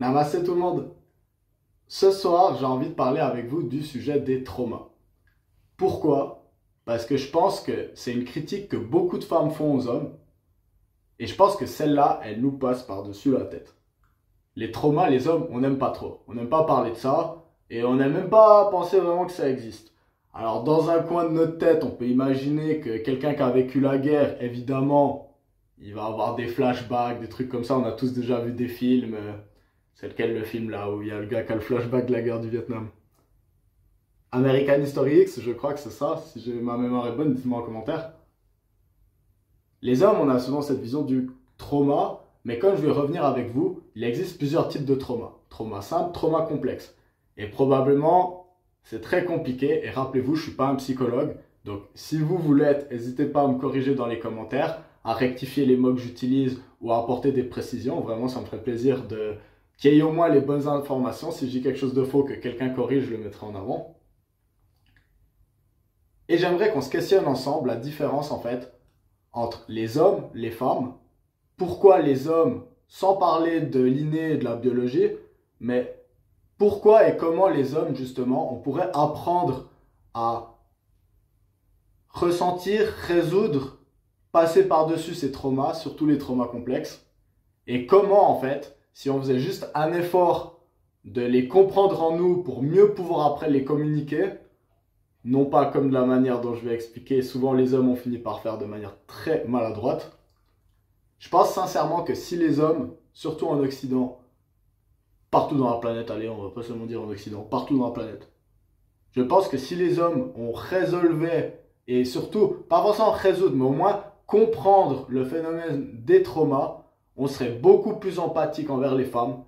Namaste tout le monde. Ce soir, j'ai envie de parler avec vous du sujet des traumas. Pourquoi? Parce que je pense que c'est une critique que beaucoup de femmes font aux hommes et je pense que celle-là, elle nous passe par-dessus la tête. Les traumas, les hommes, on n'aime pas trop. On n'aime pas parler de ça et on n'aime même pas penser vraiment que ça existe. Alors, dans un coin de notre tête, on peut imaginer que quelqu'un qui a vécu la guerre, évidemment, il va avoir des flashbacks, des trucs comme ça. On a tous déjà vu des films. C'est lequel le film là où il y a le gars qui a le flashback de la guerre du Vietnam? American History X, je crois que c'est ça. Si ma mémoire est bonne, dites-moi en commentaire. Les hommes, on a souvent cette vision du trauma, mais comme je vais revenir avec vous, il existe plusieurs types de trauma. Trauma simple, trauma complexe. Et probablement, c'est très compliqué. Et rappelez-vous, je ne suis pas un psychologue. Donc, si vous voulez, n'hésitez pas à me corriger dans les commentaires, à rectifier les mots que j'utilise ou à apporter des précisions. Vraiment, ça me ferait plaisir qu'il y ait au moins les bonnes informations. Si je dis quelque chose de faux, que quelqu'un corrige, je le mettrai en avant. Et j'aimerais qu'on se questionne ensemble la différence en fait entre les hommes, les femmes. Pourquoi les hommes, sans parler de l'inné et de la biologie, mais pourquoi et comment les hommes justement, on pourrait apprendre à ressentir, résoudre, passer par-dessus ces traumas, surtout les traumas complexes. Et comment en fait, si on faisait juste un effort de les comprendre en nous pour mieux pouvoir après les communiquer, non pas comme de la manière dont je vais expliquer, souvent les hommes ont fini par faire de manière très maladroite. Je pense sincèrement que si les hommes, surtout en Occident, partout dans la planète, allez, on va pas seulement dire en Occident, partout dans la planète, je pense que si les hommes ont résolvé, et surtout, pas forcément résoudre, mais au moins comprendre le phénomène des traumas, on serait beaucoup plus empathique envers les femmes,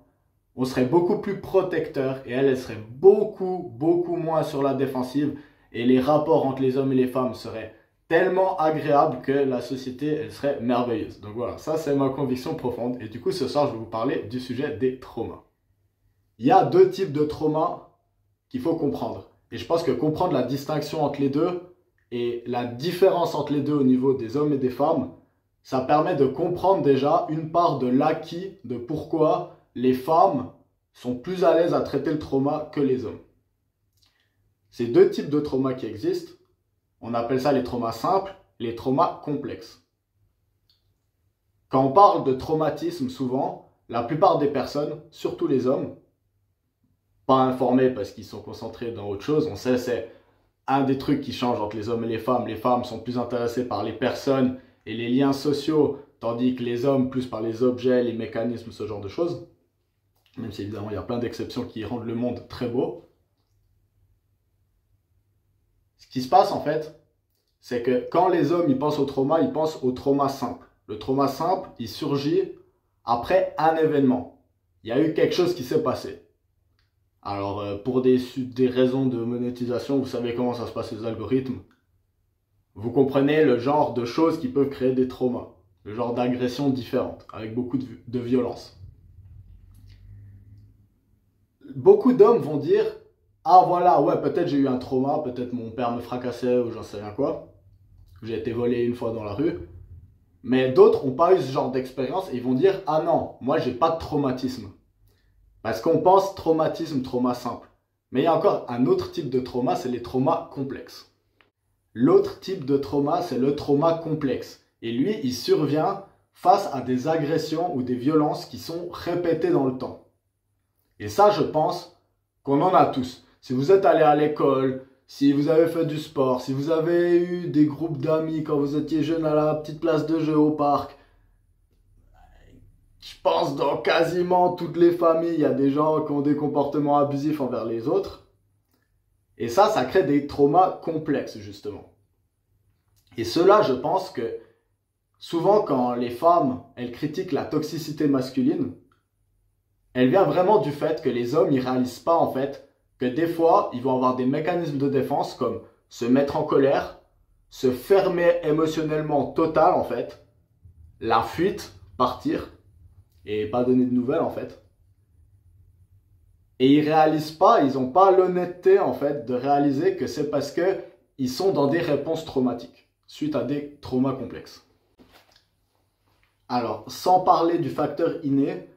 on serait beaucoup plus protecteur, et elles seraient beaucoup moins sur la défensive, et les rapports entre les hommes et les femmes seraient tellement agréables que la société, elle serait merveilleuse. Donc voilà, ça c'est ma conviction profonde. Et du coup, ce soir, je vais vous parler du sujet des traumas. Il y a deux types de traumas qu'il faut comprendre. Et je pense que comprendre la distinction entre les deux et la différence entre les deux au niveau des hommes et des femmes, ça permet de comprendre déjà une part de l'acquis de pourquoi les femmes sont plus à l'aise à traiter le trauma que les hommes. Ces deux types de traumas qui existent, on appelle ça les traumas simples, les traumas complexes. Quand on parle de traumatisme, souvent, la plupart des personnes, surtout les hommes, pas informés parce qu'ils sont concentrés dans autre chose, on sait c'est un des trucs qui change entre les hommes et les femmes sont plus intéressés par les personnes et les liens sociaux, tandis que les hommes plus par les objets, les mécanismes, ce genre de choses. Même si évidemment il y a plein d'exceptions qui rendent le monde très beau. Ce qui se passe en fait, c'est que quand les hommes ils pensent au trauma simple. Le trauma simple, il surgit après un événement. Il y a eu quelque chose qui s'est passé. Alors pour des raisons de monétisation, vous savez comment ça se passe les algorithmes. Vous comprenez le genre de choses qui peuvent créer des traumas. Le genre d'agressions différentes, avec beaucoup de violence. Beaucoup d'hommes vont dire « Ah voilà, ouais, peut-être j'ai eu un trauma, peut-être mon père me fracassait ou j'en sais rien quoi. J'ai été volé une fois dans la rue. » Mais d'autres n'ont pas eu ce genre d'expérience et ils vont dire « Ah non, moi j'ai pas de traumatisme. » Parce qu'on pense traumatisme, trauma simple. Mais il y a encore un autre type de trauma, c'est les traumas complexes. L'autre type de trauma, c'est le trauma complexe. Et lui, il survient face à des agressions ou des violences qui sont répétées dans le temps. Et ça, je pense qu'on en a tous. Si vous êtes allé à l'école, si vous avez fait du sport, si vous avez eu des groupes d'amis quand vous étiez jeune à la petite place de jeu au parc, je pense dans quasiment toutes les familles, il y a des gens qui ont des comportements abusifs envers les autres. Et ça crée des traumas complexes, justement. Et cela, je pense que souvent, quand les femmes, elles critiquent la toxicité masculine, elle vient vraiment du fait que les hommes, ils réalisent pas, en fait, que des fois, ils vont avoir des mécanismes de défense comme se mettre en colère, se fermer émotionnellement total, en fait, la fuite, partir, et pas donner de nouvelles, en fait. Et ils réalisent pas, ils n'ont pas l'honnêteté, en fait, de réaliser que c'est parce que ils sont dans des réponses traumatiques, suite à des traumas complexes. Alors, sans parler du facteur inné,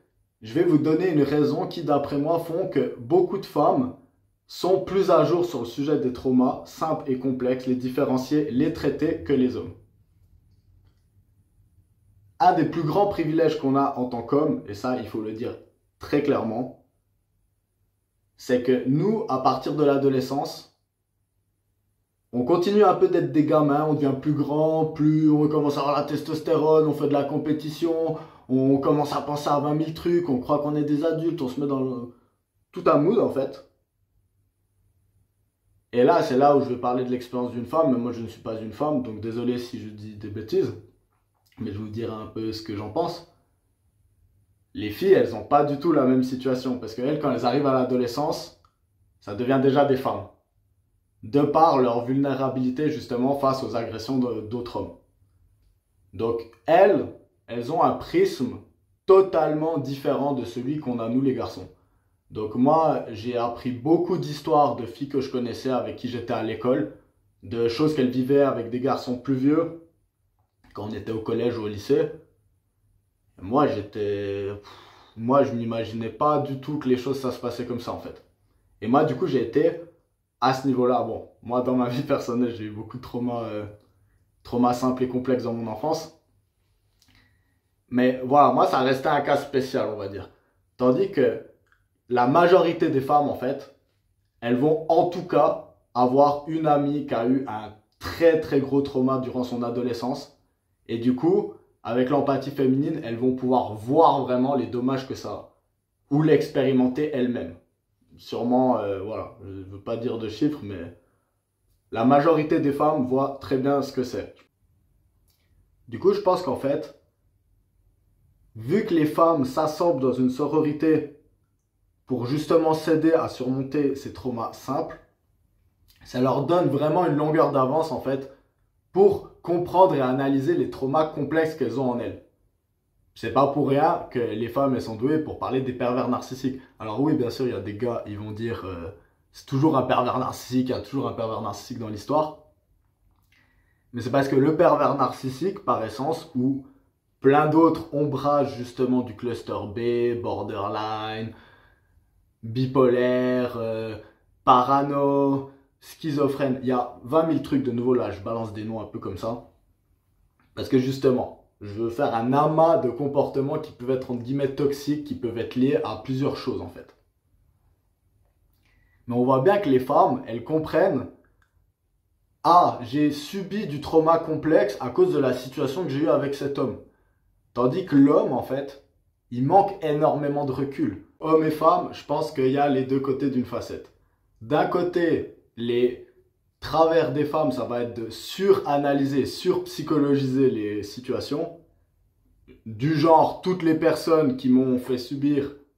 je vais vous donner une raison qui, d'après moi, font que beaucoup de femmes sont plus à jour sur le sujet des traumas simples et complexes, les différencier, les traiter que les hommes. Un des plus grands privilèges qu'on a en tant qu'homme, et ça, il faut le dire très clairement, c'est que nous, à partir de l'adolescence, on continue un peu d'être des gamins, on devient plus grand, plus on commence à avoir la testostérone, on fait de la compétition, on commence à penser à 20 000 trucs, on croit qu'on est des adultes, on se met dans tout un mood en fait. Et là, c'est là où je vais parler de l'expérience d'une femme, mais moi je ne suis pas une femme, donc désolé si je dis des bêtises, mais je vais vous dire un peu ce que j'en pense. Les filles, elles n'ont pas du tout la même situation, parce qu'elles, quand elles arrivent à l'adolescence, ça devient déjà des femmes. De par leur vulnérabilité justement face aux agressions d'autres hommes. Donc elles ont un prisme totalement différent de celui qu'on a nous les garçons. Donc moi, j'ai appris beaucoup d'histoires de filles que je connaissais, avec qui j'étais à l'école, de choses qu'elles vivaient avec des garçons plus vieux, quand on était au collège ou au lycée. Moi, je m'imaginais pas du tout que les choses, ça se passait comme ça en fait. Et moi, du coup, j'ai été à ce niveau-là. Bon, moi, dans ma vie personnelle, j'ai eu beaucoup de traumas simples et complexes dans mon enfance. Mais voilà, moi, ça restait un cas spécial, on va dire. Tandis que la majorité des femmes, en fait, elles vont en tout cas avoir une amie qui a eu un très très gros trauma durant son adolescence. Et du coup, avec l'empathie féminine, elles vont pouvoir voir vraiment les dommages que ça a. Ou l'expérimenter elles-mêmes. Sûrement, voilà, je ne veux pas dire de chiffres, mais la majorité des femmes voient très bien ce que c'est. Du coup, je pense qu'en fait, vu que les femmes s'assemblent dans une sororité pour justement s'aider à surmonter ces traumas simples, ça leur donne vraiment une longueur d'avance en fait pour comprendre et analyser les traumas complexes qu'elles ont en elles. C'est pas pour rien que les femmes elles sont douées pour parler des pervers narcissiques. Alors oui, bien sûr, il y a des gars, ils vont dire c'est toujours un pervers narcissique, il y a toujours un pervers narcissique dans l'histoire. Mais c'est parce que le pervers narcissique, par essence, ou plein d'autres ombrages justement du cluster B, borderline, bipolaire, parano, schizophrène. Il y a 20 000 trucs de nouveau là, je balance des noms un peu comme ça. Parce que justement, je veux faire un amas de comportements qui peuvent être entre guillemets toxiques, qui peuvent être liés à plusieurs choses en fait. Mais on voit bien que les femmes, elles comprennent: ah, j'ai subi du trauma complexe à cause de la situation que j'ai eue avec cet homme. Tandis que l'homme, en fait, il manque énormément de recul. Hommes et femmes, je pense qu'il y a les deux côtés d'une facette. D'un côté, les travers des femmes, ça va être de suranalyser, surpsychologiser les situations. Du genre, toutes les personnes qui m'ont fait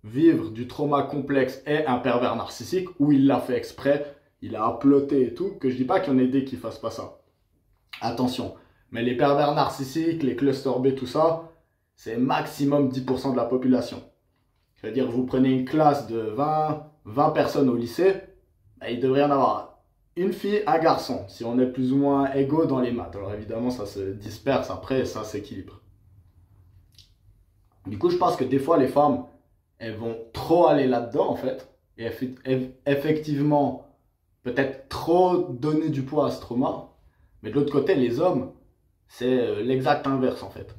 vivre du trauma complexe est un pervers narcissique, ou il l'a fait exprès, il a uploadé et tout, que je dis pas qu'il y en ait des qui fassent pas ça. Attention. Mais les pervers narcissiques, les cluster B, tout ça, c'est maximum 10% de la population. C'est-à-dire, vous prenez une classe de 20 personnes au lycée, il devrait y en avoir une fille, un garçon, si on est plus ou moins égaux dans les maths. Alors évidemment, ça se disperse après et ça s'équilibre. Du coup, je pense que des fois, les femmes, elles vont trop aller là-dedans, en fait, et effectivement, peut-être trop donner du poids à ce trauma. Mais de l'autre côté, les hommes, c'est l'exact inverse, en fait.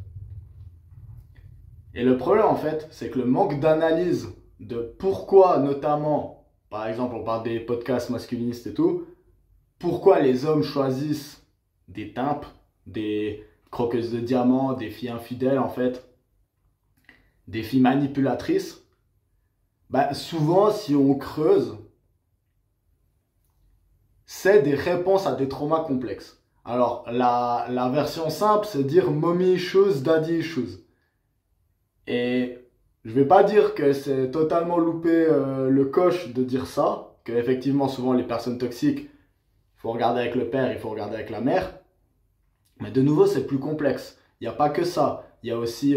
Et le problème, en fait, c'est que le manque d'analyse de pourquoi, notamment, par exemple, on parle des podcasts masculinistes et tout, pourquoi les hommes choisissent des tympes, des croqueuses de diamants, des filles infidèles, en fait, des filles manipulatrices, souvent, si on creuse, c'est des réponses à des traumas complexes. Alors, la version simple, c'est dire mommy issues, daddy issues. Et je vais pas dire que c'est totalement loupé le coche de dire ça, que effectivement souvent les personnes toxiques, il faut regarder avec le père, il faut regarder avec la mère. Mais de nouveau, c'est plus complexe. Il n'y a pas que ça. Il y a aussi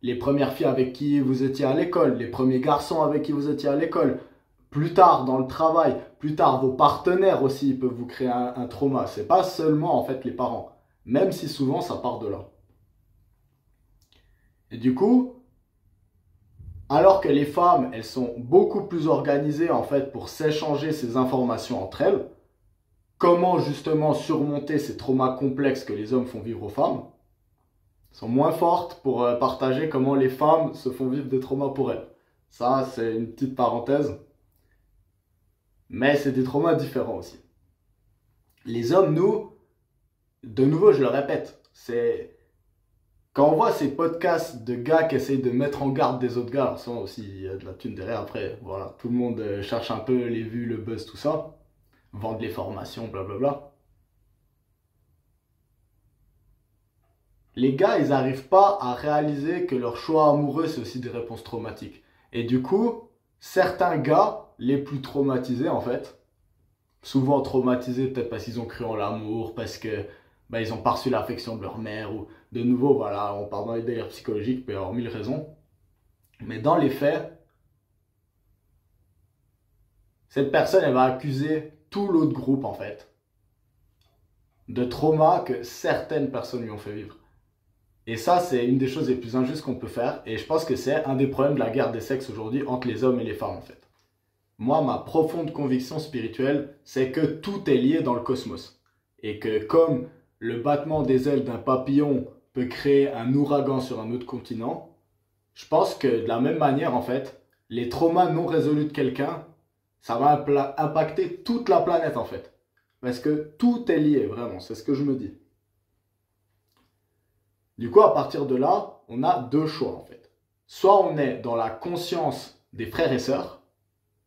les premières filles avec qui vous étiez à l'école, les premiers garçons avec qui vous étiez à l'école. Plus tard, dans le travail, plus tard, vos partenaires aussi peuvent vous créer un trauma. C'est pas seulement en fait les parents, même si souvent ça part de là. Et du coup, Alors que les femmes, elles sont beaucoup plus organisées en fait pour s'échanger ces informations entre elles. Comment justement surmonter ces traumas complexes que les hommes font vivre aux femmes. Elles sont moins fortes pour partager comment les femmes se font vivre des traumas pour elles. Ça, c'est une petite parenthèse. Mais c'est des traumas différents aussi. Les hommes, nous, de nouveau, je le répète, c'est... Quand on voit ces podcasts de gars qui essayent de mettre en garde des autres gars, alors ça aussi, il y a de la thune derrière, après, voilà, tout le monde cherche un peu les vues, le buzz, tout ça, vendre les formations, blablabla. Les gars, ils n'arrivent pas à réaliser que leur choix amoureux, c'est aussi des réponses traumatiques. Et du coup, certains gars, les plus traumatisés en fait, souvent traumatisés peut-être parce qu'ils ont cru en l'amour, parce que ils ont pas reçu l'affection de leur mère, ou de nouveau, voilà, on part dans les délires psychologiques, il peut y avoir mille raisons. Mais dans les faits, cette personne, elle va accuser tout l'autre groupe en fait, de trauma que certaines personnes lui ont fait vivre. Et ça, c'est une des choses les plus injustes qu'on peut faire. Et je pense que c'est un des problèmes de la guerre des sexes aujourd'hui entre les hommes et les femmes, en fait. Moi, ma profonde conviction spirituelle, c'est que tout est lié dans le cosmos. Et que comme le battement des ailes d'un papillon peut créer un ouragan sur un autre continent, je pense que de la même manière, en fait, les traumas non résolus de quelqu'un, ça va impacter toute la planète, en fait. Parce que tout est lié, vraiment, c'est ce que je me dis. Du coup, à partir de là, on a deux choix en fait. Soit on est dans la conscience des frères et sœurs,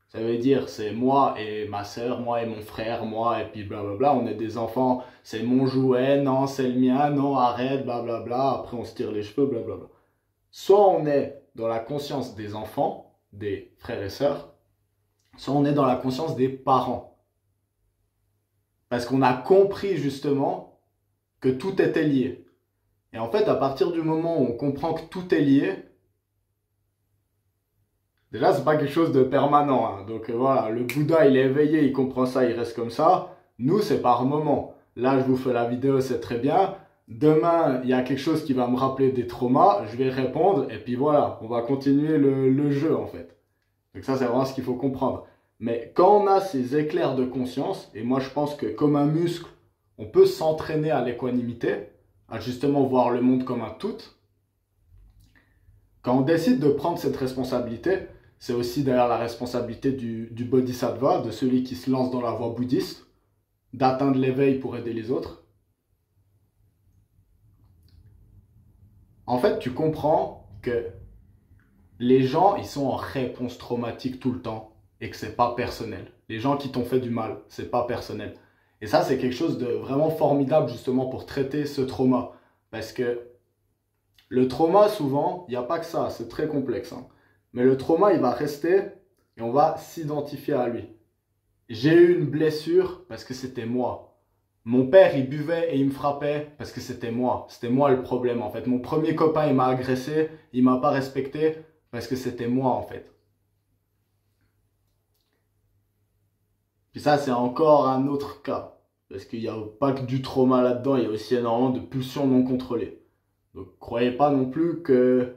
ça veut dire c'est moi et ma sœur, moi et mon frère, moi et puis blablabla, on est des enfants, c'est mon jouet, non c'est le mien, non arrête, blablabla, après on se tire les cheveux, blablabla. Soit on est dans la conscience des enfants, des frères et sœurs, soit on est dans la conscience des parents. Parce qu'on a compris justement que tout était lié. Et en fait, à partir du moment où on comprend que tout est lié, déjà, c'est pas quelque chose de permanent. Hein. Donc voilà, le Bouddha, il est éveillé, il comprend ça, il reste comme ça. Nous, c'est par moment. Là, je vous fais la vidéo, c'est très bien. Demain, il y a quelque chose qui va me rappeler des traumas, je vais répondre, et puis voilà, on va continuer le jeu, en fait. Donc ça, c'est vraiment ce qu'il faut comprendre. Mais quand on a ces éclairs de conscience, et moi, je pense que comme un muscle, on peut s'entraîner à l'équanimité, à justement voir le monde comme un tout. Quand on décide de prendre cette responsabilité, c'est aussi d'ailleurs la responsabilité du bodhisattva, de celui qui se lance dans la voie bouddhiste, d'atteindre l'éveil pour aider les autres. En fait, tu comprends que les gens, ils sont en réponse traumatique tout le temps et que c'est pas personnel. Les gens qui t'ont fait du mal, c'est pas personnel. Et ça, c'est quelque chose de vraiment formidable justement pour traiter ce trauma. Parce que le trauma, souvent, il n'y a pas que ça, c'est très complexe. Hein. Mais le trauma, il va rester et on va s'identifier à lui. J'ai eu une blessure parce que c'était moi. Mon père, il buvait et il me frappait parce que c'était moi. C'était moi le problème en fait. Mon premier copain, il m'a agressé, il m'a pas respecté parce que c'était moi en fait. Puis ça, c'est encore un autre cas. Parce qu'il n'y a pas que du trauma là-dedans, il y a aussi énormément de pulsions non contrôlées. Donc, croyez pas non plus que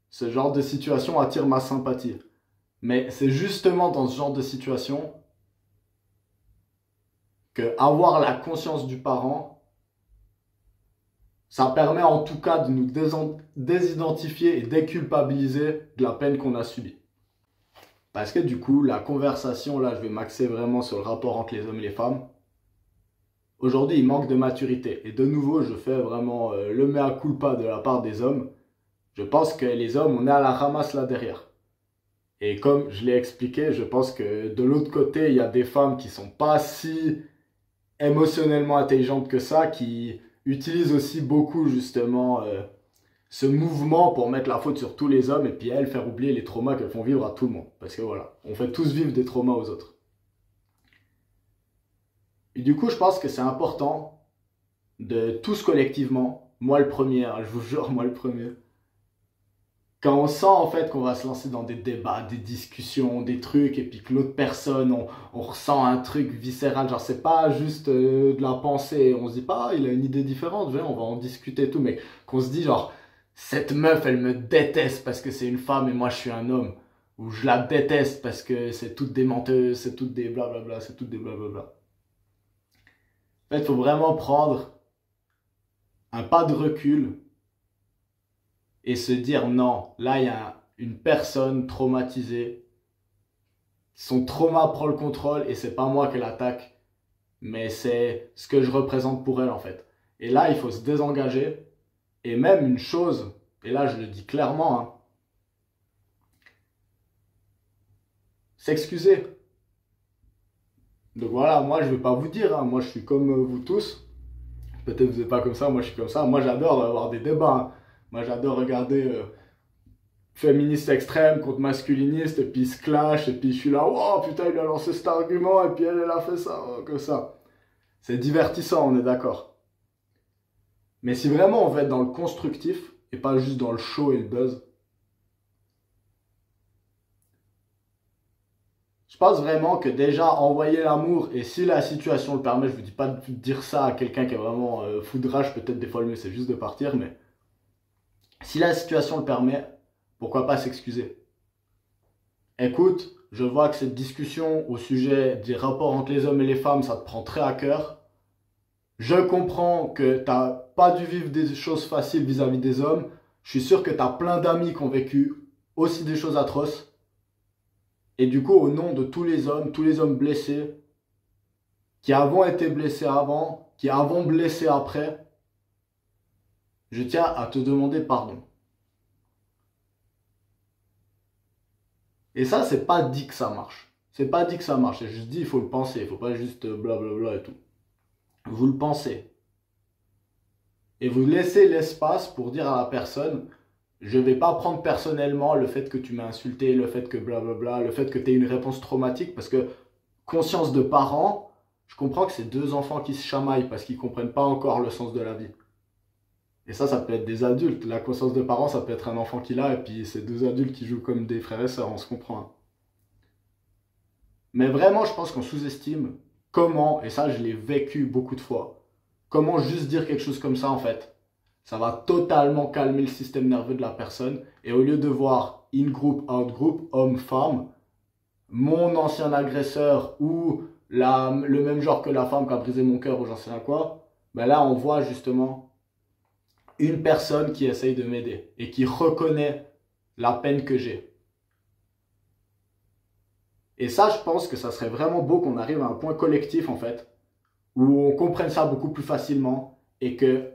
ce genre de situation attire ma sympathie. Mais c'est justement dans ce genre de situation que avoir la conscience du parent, ça permet en tout cas de nous désidentifier et déculpabiliser de la peine qu'on a subie. Parce que du coup, la conversation, là, je vais m'axer vraiment sur le rapport entre les hommes et les femmes. Aujourd'hui, il manque de maturité. Et de nouveau, je fais vraiment le mea culpa de la part des hommes. Je pense que les hommes, on est à la ramasse là derrière. Et comme je l'ai expliqué, je pense que de l'autre côté, il y a des femmes qui sont pas si émotionnellement intelligentes que ça, qui utilisent aussi beaucoup justement ce mouvement pour mettre la faute sur tous les hommes et puis elles faire oublier les traumas qu'elles font vivre à tout le monde. Parce que voilà, on fait tous vivre des traumas aux autres. Et du coup, je pense que c'est important de tous collectivement, moi le premier, hein, je vous jure, moi le premier, quand on sent en fait qu'on va se lancer dans des débats, des discussions, des trucs, et puis que l'autre personne, on ressent un truc viscéral, genre c'est pas juste de la pensée, on se dit pas, ah, il a une idée différente, viens, on va en discuter et tout, mais qu'on se dit genre, cette meuf, elle me déteste parce que c'est une femme et moi je suis un homme. Ou je la déteste parce que c'est toutes des menteuses, c'est toutes des blablabla, c'est toutes des blablabla. En fait, il faut vraiment prendre un pas de recul et se dire non, là il y a une personne traumatisée, son trauma prend le contrôle et c'est pas moi qui l'attaque, mais c'est ce que je représente pour elle en fait. Et là, il faut se désengager. Et même une chose, et là je le dis clairement, hein, s'excuser. Donc voilà, moi je vais pas vous dire, hein, moi je suis comme vous tous. Peut-être vous n'êtes pas comme ça, moi je suis comme ça. Moi j'adore avoir des débats, hein. Moi j'adore regarder féministe extrême contre masculiniste, et puis ils se clashent, et puis je suis là, oh putain il a lancé cet argument, et puis elle a fait ça, oh, que ça. C'est divertissant, on est d'accord. Mais si vraiment on veut être dans le constructif, et pas juste dans le show et le buzz, je pense vraiment que déjà envoyer l'amour, et si la situation le permet, je vous dis pas de dire ça à quelqu'un qui est vraiment fou de rage, peut-être des fois le mieux c'est juste de partir, mais si la situation le permet, pourquoi pas s'excuser? Écoute, je vois que cette discussion au sujet des rapports entre les hommes et les femmes, ça te prend très à cœur. Je comprends que t'as pas dû vivre des choses faciles vis-à-vis des hommes. Je suis sûr que t'as plein d'amis qui ont vécu aussi des choses atroces. Et du coup, au nom de tous les hommes blessés, qui avons été blessés avant, qui avons blessé après, je tiens à te demander pardon. Et ça, c'est pas dit que ça marche. C'est pas dit que ça marche. C'est juste dit, il faut le penser. Il faut pas juste blablabla et tout. Vous le pensez. Et vous laissez l'espace pour dire à la personne, je vais pas prendre personnellement le fait que tu m'as insulté, le fait que blablabla, le fait que tu aies une réponse traumatique, parce que conscience de parent, je comprends que c'est deux enfants qui se chamaillent parce qu'ils comprennent pas encore le sens de la vie. Et ça peut être des adultes. La conscience de parent, ça peut être un enfant qui l'a, et puis c'est deux adultes qui jouent comme des frères et sœurs, on se comprend, hein. Mais vraiment, je pense qu'on sous-estime comment, et ça je l'ai vécu beaucoup de fois, comment juste dire quelque chose comme ça en fait, ça va totalement calmer le système nerveux de la personne. Et au lieu de voir in group, out group, homme-femme, mon ancien agresseur ou le même genre que la femme qui a brisé mon cœur ou j'en sais rien quoi, ben là on voit justement une personne qui essaye de m'aider et qui reconnaît la peine que j'ai. Et ça, je pense que ça serait vraiment beau qu'on arrive à un point collectif en fait, où on comprenne ça beaucoup plus facilement et que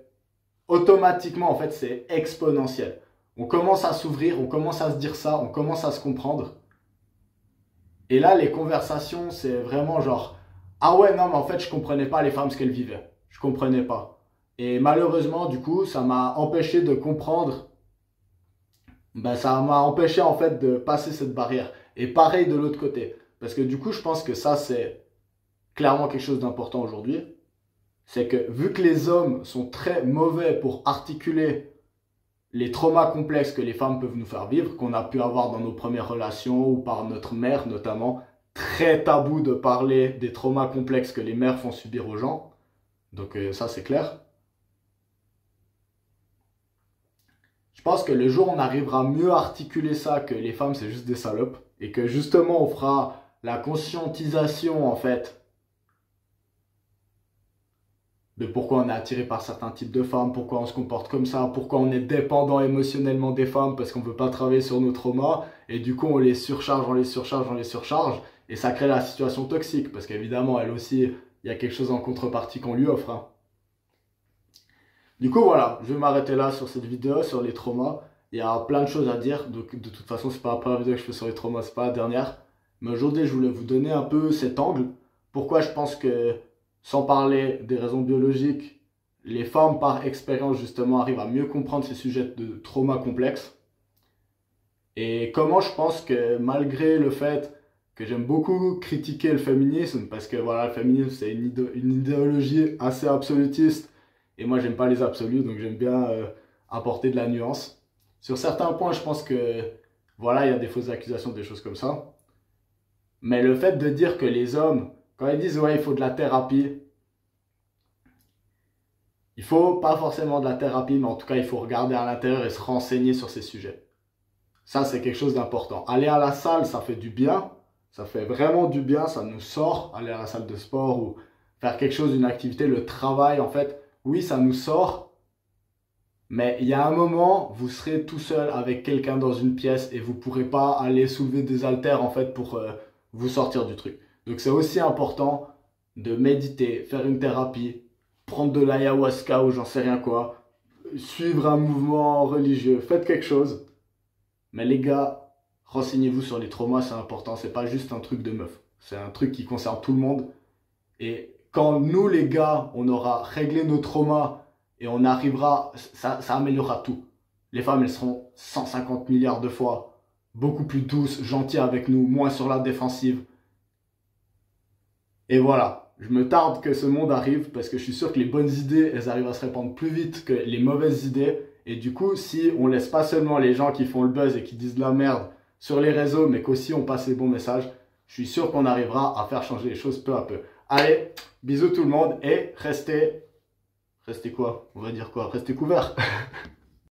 automatiquement en fait c'est exponentiel. On commence à s'ouvrir, on commence à se dire ça, on commence à se comprendre. Et là, les conversations, c'est vraiment genre, ah ouais, non, mais en fait, je comprenais pas les femmes ce qu'elles vivaient. Je comprenais pas. Et malheureusement, du coup, ça m'a empêché de comprendre, ben, ça m'a empêché en fait de passer cette barrière. Et pareil de l'autre côté. Parce que du coup, je pense que ça, c'est clairement quelque chose d'important aujourd'hui. C'est que vu que les hommes sont très mauvais pour articuler les traumas complexes que les femmes peuvent nous faire vivre, qu'on a pu avoir dans nos premières relations ou par notre mère notamment, très tabou de parler des traumas complexes que les mères font subir aux gens. Donc ça c'est clair. Je pense que le jour où on arrivera mieux à articuler ça, que les femmes c'est juste des salopes, et que justement on fera la conscientisation en fait de pourquoi on est attiré par certains types de femmes, pourquoi on se comporte comme ça, pourquoi on est dépendant émotionnellement des femmes parce qu'on ne veut pas travailler sur nos traumas, et du coup on les surcharge, on les surcharge, on les surcharge, et ça crée la situation toxique, parce qu'évidemment elle aussi, il y a quelque chose en contrepartie qu'on lui offre, hein. Du coup voilà, je vais m'arrêter là sur cette vidéo, sur les traumas. Il y a plein de choses à dire, donc de toute façon c'est pas la première vidéo que je fais sur les traumas, c'est pas la dernière. Mais aujourd'hui je voulais vous donner un peu cet angle, pourquoi je pense que, sans parler des raisons biologiques, les femmes par expérience justement arrivent à mieux comprendre ces sujets de trauma complexes. Et comment je pense que malgré le fait que j'aime beaucoup critiquer le féminisme, parce que voilà, le féminisme c'est une idéologie assez absolutiste, et moi j'aime pas les absolus, donc j'aime bien apporter de la nuance. Sur certains points je pense que voilà, il y a des fausses accusations, des choses comme ça. Mais le fait de dire que les hommes, quand ils disent ouais il faut de la thérapie, Il faut pas forcément de la thérapie, mais en tout cas, il faut regarder à l'intérieur et se renseigner sur ces sujets. Ça, c'est quelque chose d'important. Aller à la salle, ça fait du bien. Ça fait vraiment du bien, ça nous sort. Aller à la salle de sport ou faire quelque chose, une activité, le travail, en fait, oui, ça nous sort. Mais il y a un moment, vous serez tout seul avec quelqu'un dans une pièce et vous ne pourrez pas aller soulever des haltères, en fait, pour vous sortir du truc. Donc, c'est aussi important de méditer, faire une thérapie, prendre de l'ayahuasca ou j'en sais rien quoi, suivre un mouvement religieux, faites quelque chose. Mais les gars, renseignez-vous sur les traumas, c'est important. C'est pas juste un truc de meuf. C'est un truc qui concerne tout le monde. Et quand nous, les gars, on aura réglé nos traumas et on arrivera, ça améliorera tout. Les femmes, elles seront 150 milliards de fois beaucoup plus douces, gentilles avec nous, moins sur la défensive. Et voilà, je me tarde que ce monde arrive parce que je suis sûr que les bonnes idées, elles arrivent à se répandre plus vite que les mauvaises idées. Et du coup, si on laisse pas seulement les gens qui font le buzz et qui disent de la merde sur les réseaux, mais qu'aussi on passe les bons messages, je suis sûr qu'on arrivera à faire changer les choses peu à peu. Allez, bisous tout le monde et restez quoi? On va dire quoi? Restez couverts.